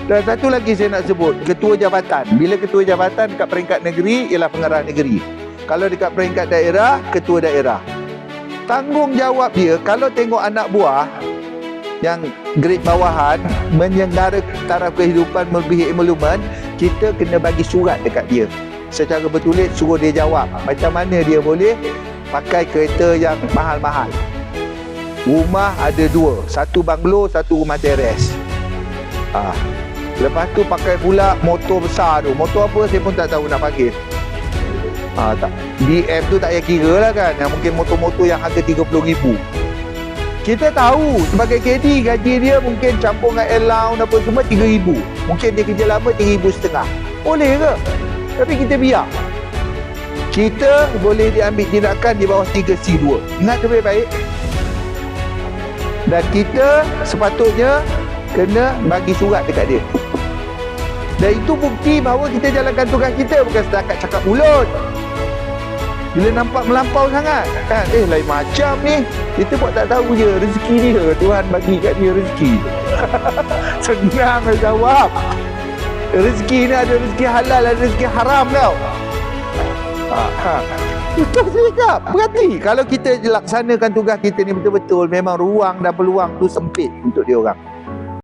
Dan satu lagi saya nak sebut, ketua jabatan. Bila ketua jabatan dekat peringkat negeri ialah pengarah negeri. Kalau dekat peringkat daerah, ketua daerah. Tanggungjawab dia, kalau tengok anak buah yang grade bawahan menyenggara taraf kehidupan melebihi emolumen, kita kena bagi surat dekat dia secara bertulis, suruh dia jawab macam mana dia boleh pakai kereta yang mahal-mahal. Rumah ada dua, satu banglo, satu rumah teres. Lepas tu pakai pula motor besar tu. Motor apa saya pun tak tahu nak panggil. Tak. BM tu tak payah kira lah kan. Yang mungkin motor-motor yang harga RM30,000. Kita tahu sebagai KD gaji dia mungkin campur dengan allowance apa semua RM3,000. Mungkin dia kerja lama RM3,500. Boleh ke? Tapi kita biar. Kita boleh diambil tindakan di bawah 3C2. Ingat tu baik-baik. Dan kita sepatutnya kena bagi surat dekat dia. Dan itu bukti bahawa kita jalankan tugas kita, bukan setakat cakap mulut. Bila nampak melampau sangat kan, lain macam ni. Kita buat tak tahu je rezeki dia, Tuhan bagi kat dia rezeki. Senang nak jawab. Rezeki ni ada rezeki halal, ada rezeki haram tau. Betul saya cakap. Berarti kalau kita laksanakan tugas kita ni betul-betul, memang ruang dan peluang tu sempit untuk dia orang.